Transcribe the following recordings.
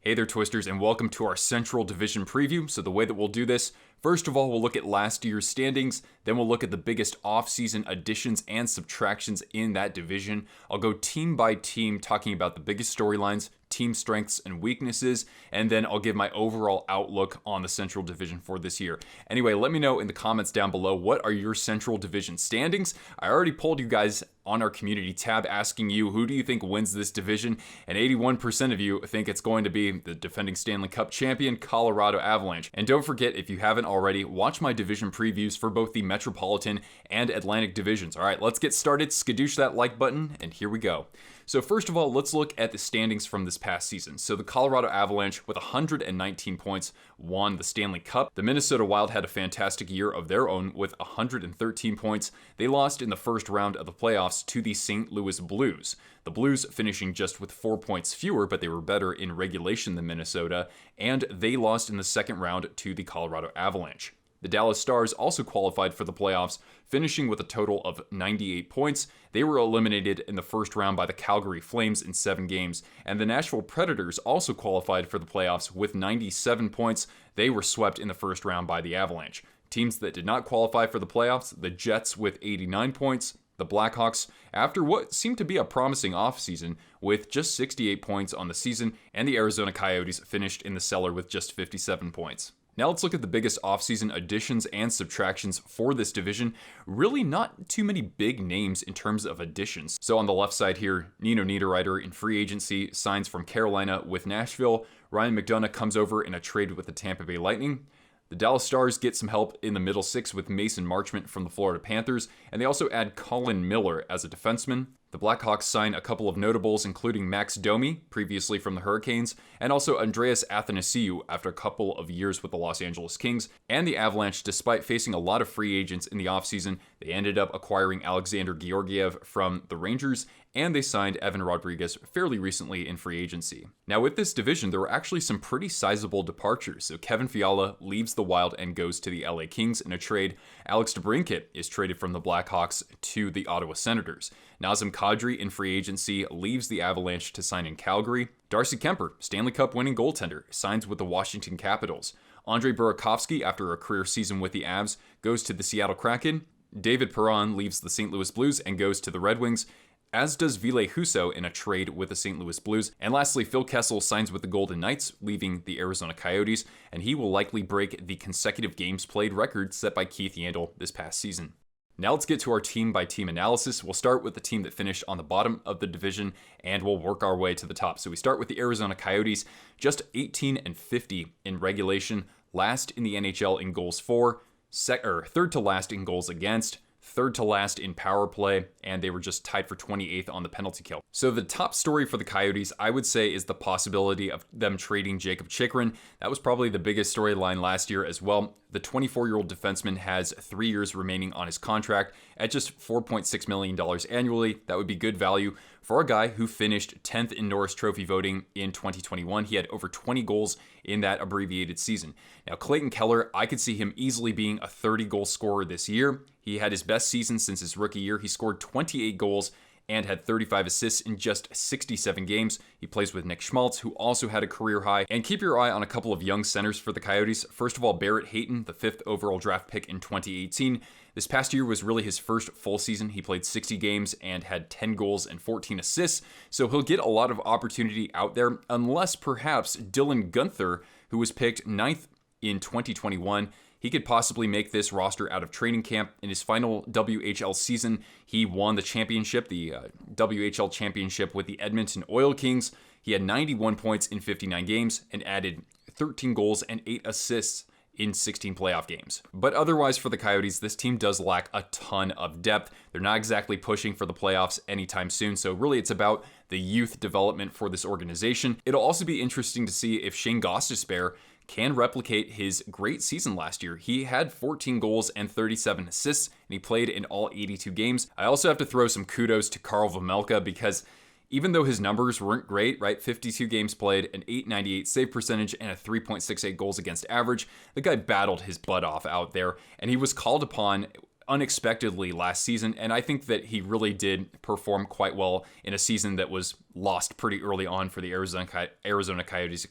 Hey there, Twisters, and welcome to our Central Division preview. So the way that we'll do this, first of all, we'll look at last year's standings, then we'll look at the biggest offseason additions and subtractions in that division. I'll go team by team, talking about the biggest storylines, team strengths and weaknesses, and then I'll give my overall outlook on the Central Division for this year. Anyway, let me know in the comments down below, what are your Central Division standings? I already polled you guys on our community tab asking you, who do you think wins this division? And 81% of you think it's going to be the defending Stanley Cup champion, Colorado Avalanche. And don't forget, if you haven't already, watch my division previews for both the Metropolitan and Atlantic divisions. All right, let's get started. Skadoosh that like button, and here we go. So first of all, let's look at the standings from this past season. So the Colorado Avalanche, with 119 points, won the Stanley Cup. The Minnesota Wild had a fantastic year of their own with 113 points. They lost in the first round of the playoffs to the St. Louis Blues. The Blues finishing just with 4 points fewer, but they were better in regulation than Minnesota, and they lost in the second round to the Colorado Avalanche. The Dallas Stars also qualified for the playoffs, finishing with a total of 98 points. They were eliminated in the first round by the Calgary Flames in 7 games, and the Nashville Predators also qualified for the playoffs with 97 points. They were swept in the first round by the Avalanche. Teams that did not qualify for the playoffs, the Jets with 89 points, the Blackhawks, after what seemed to be a promising offseason, with just 68 points on the season, and the Arizona Coyotes finished in the cellar with just 57 points. Now let's look at the biggest offseason additions and subtractions for this division. Really not too many big names in terms of additions. So on the left side here, Nino Niederreiter in free agency signs from Carolina with Nashville. Ryan McDonagh comes over in a trade with the Tampa Bay Lightning. The Dallas Stars get some help in the middle six with Mason Marchment from the Florida Panthers, and they also add Colin Miller as a defenseman. The Blackhawks sign a couple of notables, including Max Domi, previously from the Hurricanes, and also Andreas Athanasiou after a couple of years with the Los Angeles Kings. And the Avalanche, despite facing a lot of free agents in the offseason, they ended up acquiring Alexander Georgiev from the Rangers, and they signed Evan Rodriguez fairly recently in free agency. Now with this division, there were actually some pretty sizable departures. So Kevin Fiala leaves the Wild and goes to the LA Kings in a trade. Alex DeBrincat is traded from the Blackhawks to the Ottawa Senators. Nazem Kadri in free agency leaves the Avalanche to sign in Calgary. Darcy Kemper, Stanley Cup winning goaltender, signs with the Washington Capitals. Andrei Burakovsky, after a career season with the Avs, goes to the Seattle Kraken. David Perron leaves the St. Louis Blues and goes to the Red Wings, as does Ville Husso in a trade with the St. Louis Blues. And lastly, Phil Kessel signs with the Golden Knights, leaving the Arizona Coyotes, and he will likely break the consecutive games played record set by Keith Yandle this past season. Now let's get to our team-by-team analysis. We'll start with the team that finished on the bottom of the division, and we'll work our way to the top. So we start with the Arizona Coyotes, just 18-50 in regulation, last in the NHL in goals for, third to last in goals against, third to last in power play, and they were just tied for 28th on the penalty kill. So the top story for the Coyotes, I would say, is the possibility of them trading Jacob Chychrun. That was probably the biggest storyline last year as well. The 24-year-old defenseman has 3 years remaining on his contract at just $4.6 million annually. That would be good value for a guy who finished 10th in Norris Trophy voting in 2021. He had over 20 goals in that abbreviated season. Now, Clayton Keller, I could see him easily being a 30-goal scorer this year. He had his best season since his rookie year. He scored 28 goals and had 35 assists in just 67 games. He plays with Nick Schmaltz, who also had a career high. And keep your eye on a couple of young centers for the Coyotes. First of all, Barrett Hayton, the 5th overall draft pick in 2018. This past year was really his first full season. He played 60 games and had 10 goals and 14 assists, so he'll get a lot of opportunity out there, unless perhaps Dylan Guenther, who was picked 9th in 2021, he could possibly make this roster out of training camp. In his final WHL season, he won the championship, the WHL championship with the Edmonton Oil Kings. He had 91 points in 59 games and added 13 goals and 8 assists in 16 playoff games. But otherwise for the Coyotes, this team does lack a ton of depth. They're not exactly pushing for the playoffs anytime soon, so really it's about the youth development for this organization. It'll also be interesting to see if Shane Gostisbehere can replicate his great season last year. He had 14 goals and 37 assists, and he played in all 82 games. I also have to throw some kudos to Karl Vejmelka, because even though his numbers weren't great, right? 52 games played, an .898 save percentage, and a 3.68 goals against average, the guy battled his butt off out there, and he was called upon unexpectedly last season, and I think that he really did perform quite well in a season that was lost pretty early on for the Arizona Coyotes,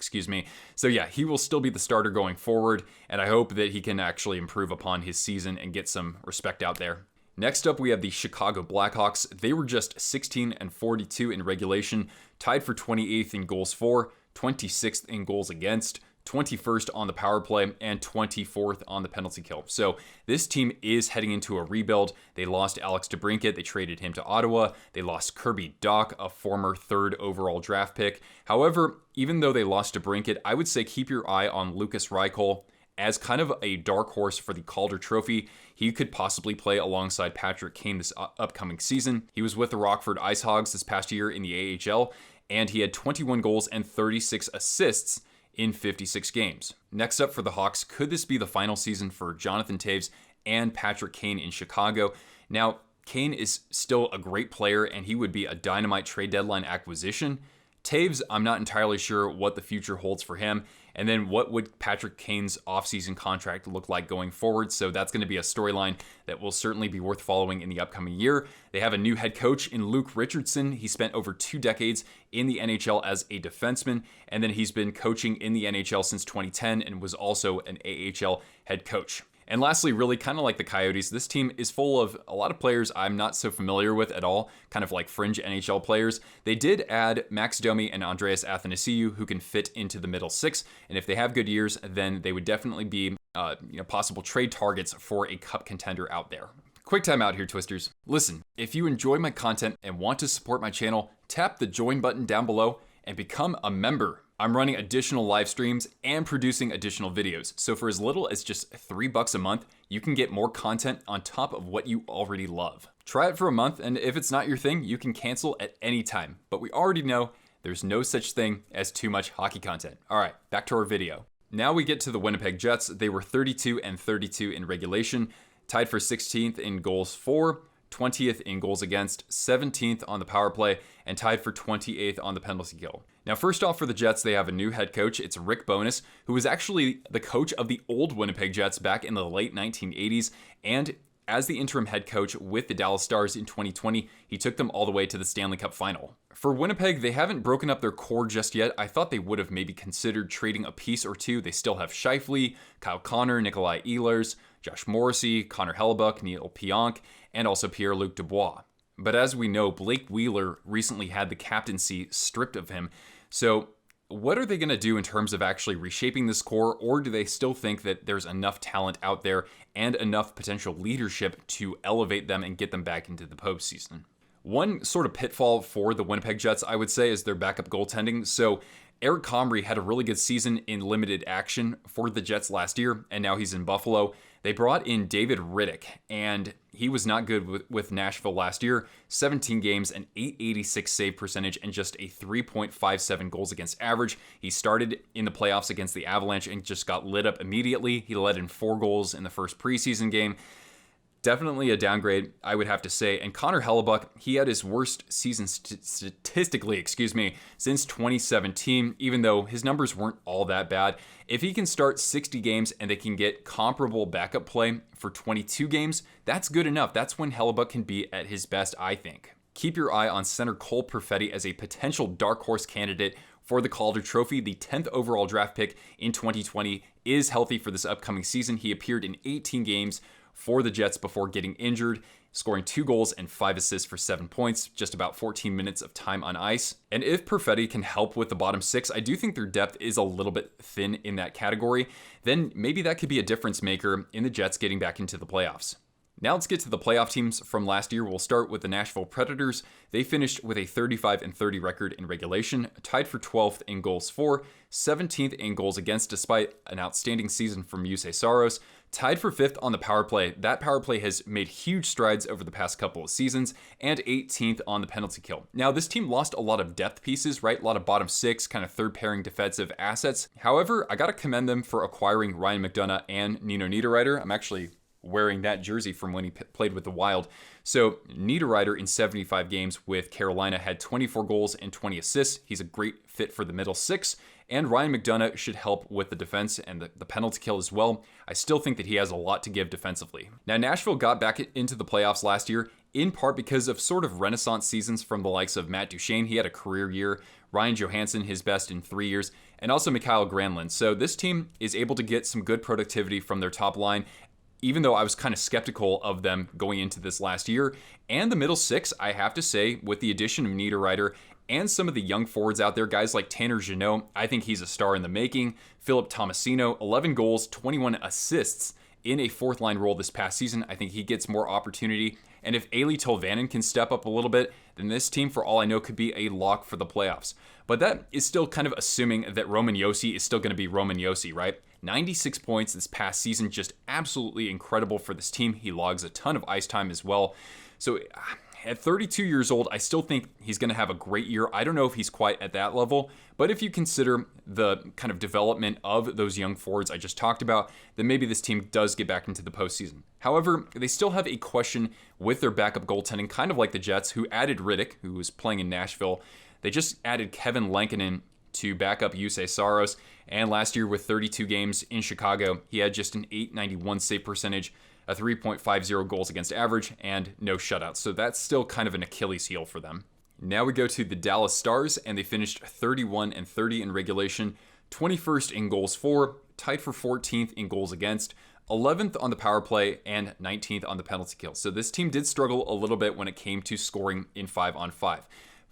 So yeah, he will still be the starter going forward, and I hope that he can actually improve upon his season and get some respect out there. Next up, we have the Chicago Blackhawks. They were just 16-42 in regulation, tied for 28th in goals for, 26th in goals against, 21st on the power play, and 24th on the penalty kill. So this team is heading into a rebuild. They lost Alex DeBrincat. They traded him to Ottawa. They lost Kirby Dach, a former 3rd overall draft pick. However, even though they lost DeBrincat, I would say keep your eye on Lucas Reichel as kind of a dark horse for the Calder Trophy. He could possibly play alongside Patrick Kane this upcoming season. He was with the Rockford IceHogs this past year in the AHL, and he had 21 goals and 36 assists in 56 games. Next up for the Hawks, could this be the final season for Jonathan Toews and Patrick Kane in Chicago? Now, Kane is still a great player, and he would be a dynamite trade deadline acquisition. Toews, I'm not entirely sure what the future holds for him. And then what would Patrick Kane's offseason contract look like going forward? So that's going to be a storyline that will certainly be worth following in the upcoming year. They have a new head coach in Luke Richardson. He spent over 2 decades in the NHL as a defenseman, and then he's been coaching in the NHL since 2010 and was also an AHL head coach. And lastly, really kind of like the Coyotes, this team is full of a lot of players I'm not so familiar with at all, kind of like fringe NHL players. They did add Max Domi and Andreas Athanasiou, who can fit into the middle 6, and if they have good years, then they would definitely be possible trade targets for a cup contender out there. Quick time out here, Twisters. Listen, if you enjoy my content and want to support my channel, tap the join button down below and become a member. I'm running additional live streams and producing additional videos. So for as little as just $3 a month, you can get more content on top of what you already love. Try it for a month, and if it's not your thing, you can cancel at any time. But we already know there's no such thing as too much hockey content. All right, back to our video. Now we get to the Winnipeg Jets. They were 32-32 in regulation, tied for 16th in goals for, 20th in goals against, 17th on the power play, and tied for 28th on the penalty kill. Now, first off for the Jets, they have a new head coach. It's Rick Bowness, who was actually the coach of the old Winnipeg Jets back in the late 1980s, and as the interim head coach with the Dallas Stars in 2020, he took them all the way to the Stanley Cup final. For Winnipeg, they haven't broken up their core just yet. I thought they would have maybe considered trading a piece or two. They still have Scheifele, Kyle Connor, Nikolai Ehlers, Josh Morrissey, Connor Hellebuyck, Neil Pionk, and also Pierre-Luc Dubois. But as we know, Blake Wheeler recently had the captaincy stripped of him. So what are they going to do in terms of actually reshaping this core, or do they still think that there's enough talent out there and enough potential leadership to elevate them and get them back into the postseason? One sort of pitfall for the Winnipeg Jets, I would say, is their backup goaltending. So Eric Comrie had a really good season in limited action for the Jets last year, and now he's in Buffalo. They brought in David Riddick, and he was not good with Nashville last year. 17 games, an .886 save percentage, and just a 3.57 goals against average. He started in the playoffs against the Avalanche and just got lit up immediately. He led in 4 goals in the first preseason game. Definitely a downgrade, I would have to say. And Connor Hellebuyck, he had his worst season statistically, since 2017, even though his numbers weren't all that bad. If he can start 60 games and they can get comparable backup play for 22 games, that's good enough. That's when Hellebuyck can be at his best, I think. Keep your eye on center Cole Perfetti as a potential dark horse candidate for the Calder Trophy. The 10th overall draft pick in 2020 is healthy for this upcoming season. He appeared in 18 games for the Jets before getting injured, scoring 2 goals and 5 assists for 7 points, just about 14 minutes of time on ice. And if Perfetti can help with the bottom 6, I do think their depth is a little bit thin in that category. Then maybe that could be a difference maker in the Jets getting back into the playoffs. Now let's get to the playoff teams from last year. We'll start with the Nashville Predators. They finished with a 35-30 record in regulation, tied for 12th in goals for, 17th in goals against despite an outstanding season from Jussi Saros, tied for 5th on the power play. That power play has made huge strides over the past couple of seasons, and 18th on the penalty kill. Now this team lost a lot of depth pieces, right? A lot of bottom 6, kind of third pairing defensive assets. However, I gotta commend them for acquiring Ryan McDonagh and Nino Niederreiter. I'm actually wearing that jersey from when he played with the Wild. So Niederreiter in 75 games with Carolina had 24 goals and 20 assists. He's a great fit for the middle six. And Ryan McDonagh should help with the defense and the penalty kill as well. I still think that he has a lot to give defensively. Now, Nashville got back into the playoffs last year, in part because of sort of renaissance seasons from the likes of Matt Duchene. He had a career year. Ryan Johansson, his best in 3 years, and also Mikael Granlund. So this team is able to get some good productivity from their top line, even though I was kind of skeptical of them going into this last year. And the middle six, I have to say, with the addition of Niederreiter and some of the young forwards out there, guys like Tanner Jeannot, I think he's a star in the making. Philip Tomasino, 11 goals, 21 assists in a fourth line role this past season. I think he gets more opportunity. And if Eeli Tolvanen can step up a little bit, then this team, for all I know, could be a lock for the playoffs. But that is still kind of assuming that Roman Josi is still going to be Roman Josi, right? 96 points this past season, just absolutely incredible for this team. He logs a ton of ice time as well. So at 32 years old, I still think he's going to have a great year. I don't know if he's quite at that level, but if you consider the kind of development of those young forwards I just talked about, then maybe this team does get back into the postseason. However, they still have a question with their backup goaltending, kind of like the Jets, who added Riddick, who was playing in Nashville. They just added Kevin Lankinen to back up Jussi Saros, and last year with 32 games in Chicago, he had just an .891 save percentage, a 3.50 goals against average, and no shutouts. So that's still kind of an Achilles heel for them. Now we go to the Dallas Stars, and they finished 31-30 in regulation, 21st in goals for, tied for 14th in goals against, 11th on the power play, and 19th on the penalty kill. So this team did struggle a little bit when it came to scoring in 5-on-5.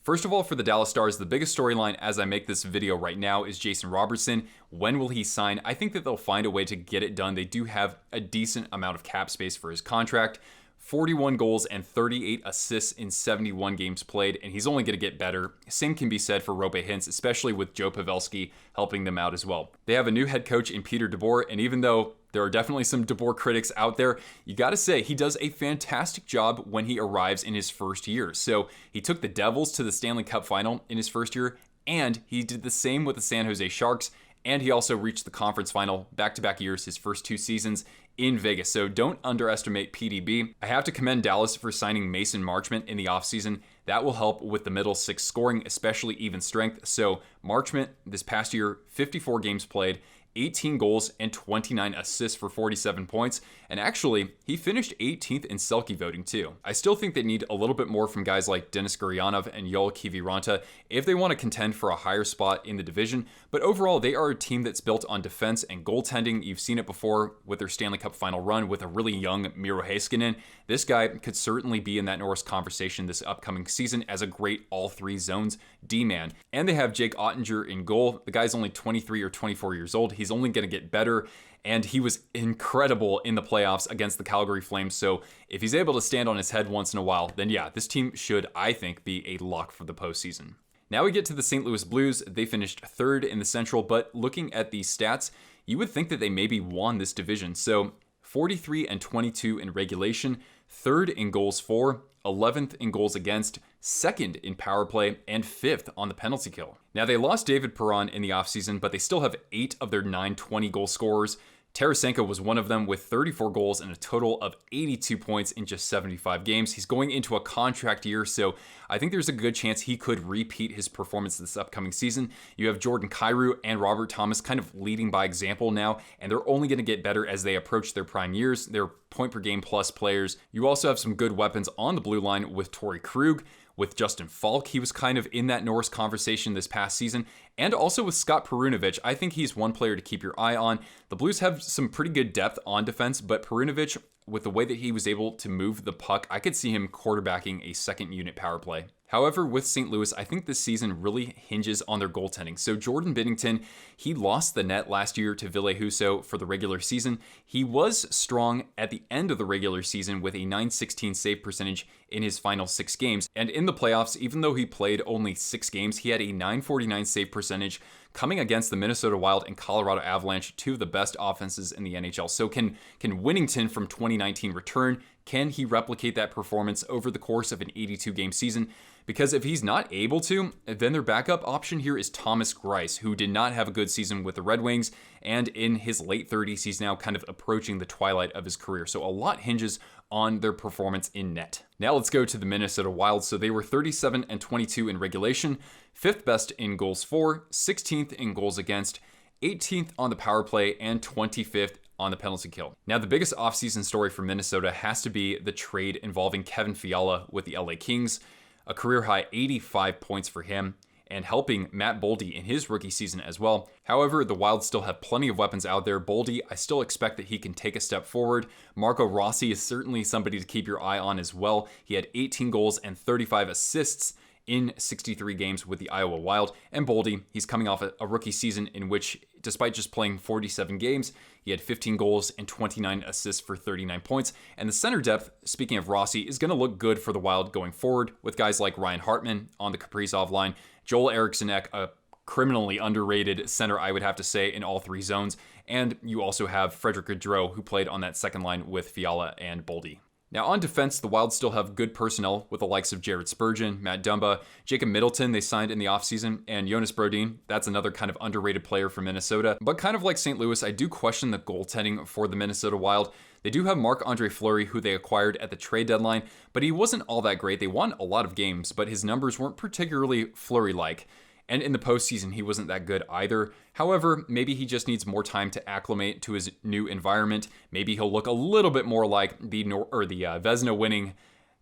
First of all, for the Dallas Stars, the biggest storyline as I make this video right now is Jason Robertson. When will he sign? I think that they'll find a way to get it done. They do have a decent amount of cap space for his contract. 41 goals and 38 assists in 71 games played, and he's only going to get better. Same can be said for Roope Hintz, especially with Joe Pavelski helping them out as well. They have a new head coach in Peter DeBoer, and even though there are definitely some DeBoer critics out there, you got to say he does a fantastic job when he arrives in his first year. So he took the Devils to the Stanley Cup final in his first year, and he did the same with the San Jose Sharks, and he also reached the conference final back-to-back years, his first 2 seasons in Vegas. So don't underestimate PDB. I have to commend Dallas for signing Mason Marchment in the offseason. That will help with the middle six scoring, especially even strength. So Marchment this past year, 54 games played, 18 goals and 29 assists for 47 points. And actually, he finished 18th in Selke voting too. I still think they need a little bit more from guys like Denis Gurianov and Yoel Kiviranta if they want to contend for a higher spot in the division. But overall, they are a team that's built on defense and goaltending. You've seen it before with their Stanley Cup final run with a really young Miro Heiskanen. This guy could certainly be in that Norris conversation this upcoming season as a great all 3 zones D-man. And they have Jake Ottinger in goal. The guy's only 23 or 24 years old. He's only going to get better, and he was incredible in the playoffs against the Calgary Flames. So if he's able to stand on his head once in a while, then yeah, this team should, I think, be a lock for the postseason. Now we get to the St. Louis Blues. They finished 3rd in the Central, but looking at these stats, you would think that they maybe won this division. So 43-22 in regulation, 3rd in goals for, 11th in goals against, 2nd in power play, and 5th on the penalty kill. Now they lost David Perron in the offseason, but they still have 8 of their 9 20-goal scorers. Tarasenko was one of them with 34 goals and a total of 82 points in just 75 games. He's going into a contract year, so I think there's a good chance he could repeat his performance this upcoming season. You have Jordan Kyrou and Robert Thomas kind of leading by example now, and they're only going to get better as they approach their prime years. They're point-per-game plus players. You also have some good weapons on the blue line with Torrey Krug, with Justin Falk. He was kind of in that Norris conversation this past season. And also with Scott Perunovich. I think he's one player to keep your eye on. The Blues have some pretty good depth on defense, but Perunovich, with the way that he was able to move the puck, I could see him quarterbacking a second unit power play. However, with St. Louis, I think this season really hinges on their goaltending. So Jordan Binnington, he lost the net last year to Ville Husso for the regular season. He was strong at the end of the regular season with a .916 save percentage in his final 6 games. And in the playoffs, even though he played only 6 games, he had a .949 save percentage, coming against the Minnesota Wild and Colorado Avalanche, two of the best offenses in the NHL. So can Winnington from 2019 return? Can he replicate that performance over the course of an 82-game season? Because if he's not able to, then their backup option here is Thomas Greiss, who did not have a good season with the Red Wings, and in his late 30s, he's now kind of approaching the twilight of his career. So a lot hinges on their performance in net. Now let's go to the Minnesota Wild. So they were 37-22 in regulation, 5th best in goals for, 16th in goals against, 18th on the power play, and 25th on the penalty kill. Now, the biggest offseason story for Minnesota has to be the trade involving Kevin Fiala with the LA Kings. A career-high 85 points for him, and helping Matt Boldy in his rookie season as well. However, the Wild still have plenty of weapons out there. Boldy, I still expect that he can take a step forward. Marco Rossi is certainly somebody to keep your eye on as well. He had 18 goals and 35 assists in 63 games with the Iowa Wild. And Boldy, he's coming off a rookie season in which, despite just playing 47 games, he had 15 goals and 29 assists for 39 points. And the center depth, speaking of Rossi, is going to look good for the Wild going forward with guys like Ryan Hartman on the Kaprizov line, Joel Eriksson-Ek, a criminally underrated center, I would have to say, in all three zones. And you also have Frederick Gaudreau, who played on that second line with Fiala and Boldy. Now, on defense, the Wild still have good personnel with the likes of Jared Spurgeon, Matt Dumba, Jacob Middleton they signed in the offseason, and Jonas Brodin. That's another kind of underrated player for Minnesota. But kind of like St. Louis, I do question the goaltending for the Minnesota Wild. They do have Marc-Andre Fleury, who they acquired at the trade deadline, but he wasn't all that great. They won a lot of games, but his numbers weren't particularly Fleury-like. And in the postseason, he wasn't that good either. However, maybe he just needs more time to acclimate to his new environment. Maybe he'll look a little bit more like the Vezina-winning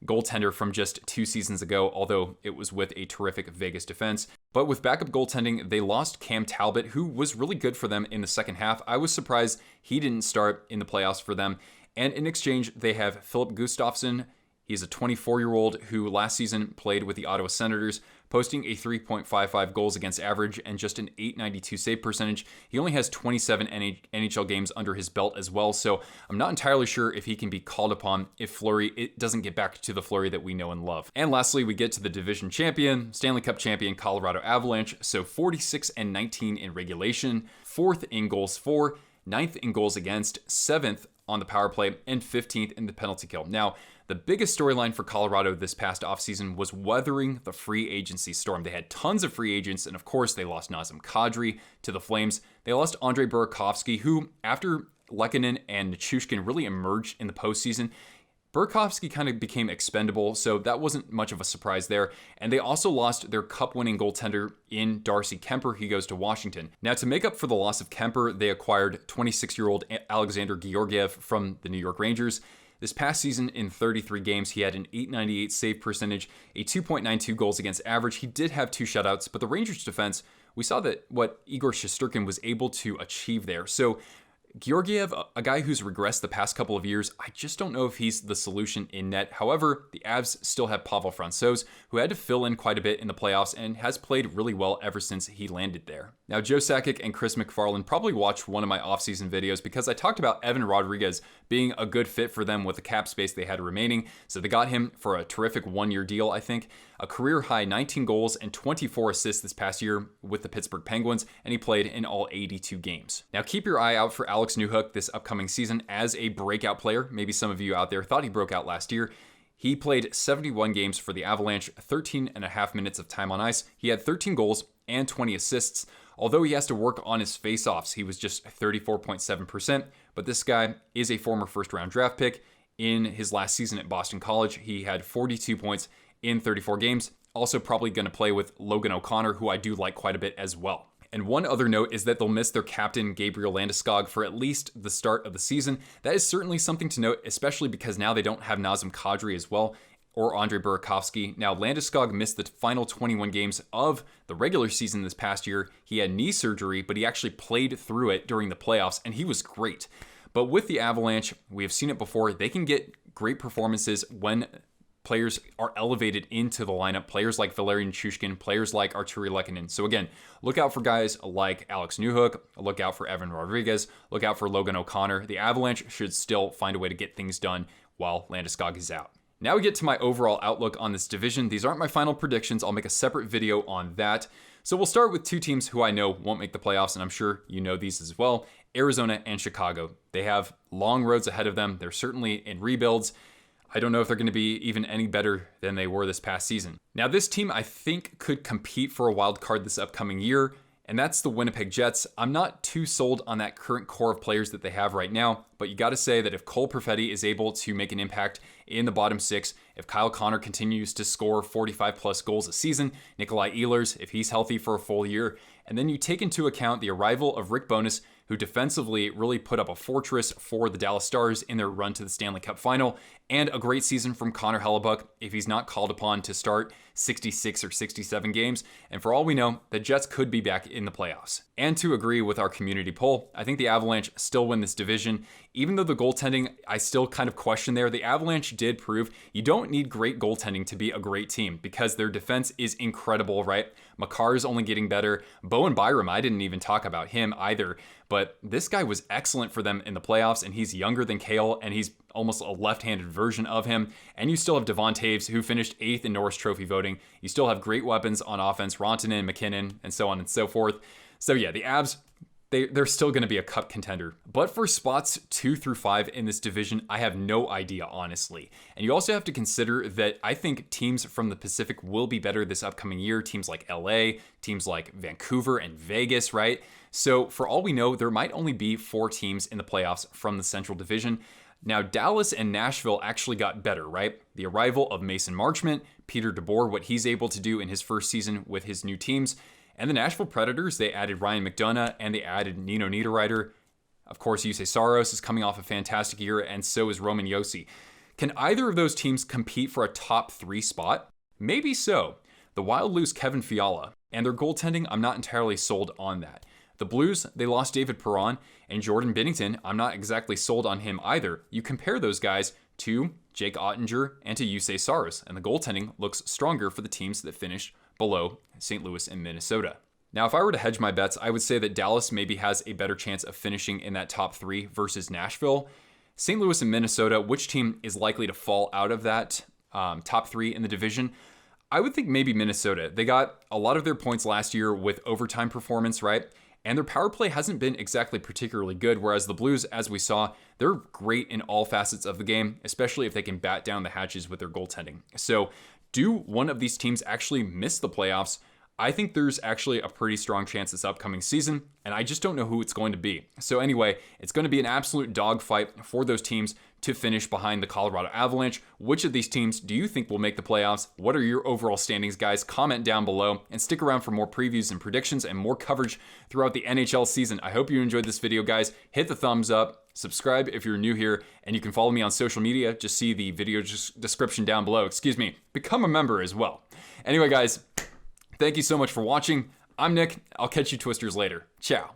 goaltender from just 2 seasons ago, although it was with a terrific Vegas defense. But with backup goaltending, they lost Cam Talbot, who was really good for them in the second half. I was surprised he didn't start in the playoffs for them. And in exchange, they have Philip Gustafsson. He's a 24-year-old who last season played with the Ottawa Senators, posting a 3.55 goals against average and just an .892 save percentage. He only has 27 NHL games under his belt as well, so I'm not entirely sure if he can be called upon if Fleury it doesn't get back to the Fleury that we know and love. And lastly, we get to the division champion, Stanley Cup champion Colorado Avalanche, so 46-19 in regulation, 4th in goals for, 9th in goals against, 7th on the power play, and 15th in the penalty kill. Now, the biggest storyline for Colorado this past offseason was weathering the free agency storm. They had tons of free agents, and of course, they lost Nazem Kadri to the Flames. They lost Andrei Burakovsky, who, after Lehkonen and Nichushkin really emerged in the postseason, Burakovsky kind of became expendable, so that wasn't much of a surprise there. And they also lost their cup-winning goaltender in Darcy Kemper. He goes to Washington. Now, to make up for the loss of Kemper, they acquired 26-year-old Alexander Georgiev from the New York Rangers. This past season, in 33 games, he had an .898 save percentage, a 2.92 goals against average. He did have 2 shutouts, but the Rangers' defense, we saw that what Igor Shesterkin was able to achieve there. So Georgiev, a guy who's regressed the past couple of years, I just don't know if he's the solution in net. However, the Avs still have Pavel Francouz, who had to fill in quite a bit in the playoffs and has played really well ever since he landed there. Now, Joe Sakic and Chris McFarland probably watched one of my offseason videos because I talked about Evan Rodriguez being a good fit for them with the cap space they had remaining. So they got him for a terrific 1-year deal, I think. A career-high 19 goals and 24 assists this past year with the Pittsburgh Penguins, and he played in all 82 games. Now, keep your eye out for Alex Newhook this upcoming season as a breakout player. Maybe some of you out there thought he broke out last year. He played 71 games for the Avalanche, 13 and a half minutes of time on ice. He had 13 goals and 20 assists. Although he has to work on his faceoffs, he was just 34.7%. But this guy is a former first-round draft pick. In his last season at Boston College, he had 42 points in 34 games. Also probably going to play with Logan O'Connor, who I do like quite a bit as well. And one other note is that they'll miss their captain, Gabriel Landeskog, for at least the start of the season. That is certainly something to note, especially because now they don't have Nazem Kadri as well, or Andrei Burakovsky. Now, Landeskog missed the final 21 games of the regular season this past year. He had knee surgery, but he actually played through it during the playoffs, and he was great. But with the Avalanche, we have seen it before, they can get great performances when players are elevated into the lineup. Players like Valerian Nichushkin, players like Artturi Lehkonen. So again, look out for guys like Alex Newhook, look out for Evan Rodriguez, look out for Logan O'Connor. The Avalanche should still find a way to get things done while Landeskog is out. Now we get to my overall outlook on this division. These aren't my final predictions. I'll make a separate video on that. So we'll start with two teams who I know won't make the playoffs, and I'm sure you know these as well, Arizona and Chicago. They have long roads ahead of them. They're certainly in rebuilds. I don't know if they're going to be even any better than they were this past season. Now, this team I think could compete for a wild card this upcoming year, and that's the Winnipeg Jets. I'm not too sold on that current core of players that they have right now, but you got to say that if Cole Perfetti is able to make an impact in the bottom six, if Kyle Connor continues to score 45 plus goals a season, Nikolai Ehlers, if he's healthy for a full year, and then you take into account the arrival of Rick Bowness, who defensively really put up a fortress for the Dallas Stars in their run to the Stanley Cup final, and a great season from Connor Hellebuyck if he's not called upon to start 66 or 67 games. And for all we know, the Jets could be back in the playoffs. And to agree with our community poll, I think the Avalanche still win this division. Even though the goaltending, I still kind of question there, the Avalanche did prove you don't need great goaltending to be a great team because their defense is incredible, right? Makar's only getting better. Bowen Byram, I didn't even talk about him either, but this guy was excellent for them in the playoffs, and he's younger than Cale, and he's almost a left-handed version of him. And you still have Devon Taves, who finished 8th in Norris Trophy voting. You still have great weapons on offense, Rantanen, McKinnon, and so on and so forth. So yeah, the Avs, they're still going to be a cup contender. But for spots 2 through 5 in this division, I have no idea, honestly. And you also have to consider that I think teams from the Pacific will be better this upcoming year. Teams like LA, teams like Vancouver and Vegas, right? So for all we know, there might only be 4 teams in the playoffs from the Central Division. Now, Dallas and Nashville actually got better, right? The arrival of Mason Marchment, Peter DeBoer, what he's able to do in his first season with his new teams. And the Nashville Predators, they added Ryan McDonough and they added Nino Niederreiter. Of course, Jussi Saros is coming off a fantastic year, and so is Roman Josi. Can either of those teams compete for a top 3 spot? Maybe so. The Wild lose Kevin Fiala, and their goaltending, I'm not entirely sold on that. The Blues, they lost David Perron, and Jordan Binnington, I'm not exactly sold on him either. You compare those guys to Jake Ottinger and to Jussi Saros, and the goaltending looks stronger for the teams that finished below St. Louis and Minnesota. Now, if I were to hedge my bets, I would say that Dallas maybe has a better chance of finishing in that top 3 versus Nashville. St. Louis and Minnesota, which team is likely to fall out of that top 3 in the division? I would think maybe Minnesota. They got a lot of their points last year with overtime performance, right? And their power play hasn't been exactly particularly good, whereas the Blues, as we saw, they're great in all facets of the game, especially if they can bat down the hatches with their goaltending. So, do one of these teams actually miss the playoffs? I think there's actually a pretty strong chance this upcoming season, and I just don't know who it's going to be. So anyway, it's going to be an absolute dogfight for those teams to finish behind the Colorado Avalanche. Which of these teams do you think will make the playoffs? What are your overall standings, guys? Comment down below and stick around for more previews and predictions and more coverage throughout the NHL season. I hope you enjoyed this video, guys. Hit the thumbs up. Subscribe if you're new here, and you can follow me on social media. Just see the video description down below. Become a member as well. Anyway, guys, thank you so much for watching. I'm Nick. I'll catch you Twisters later. Ciao.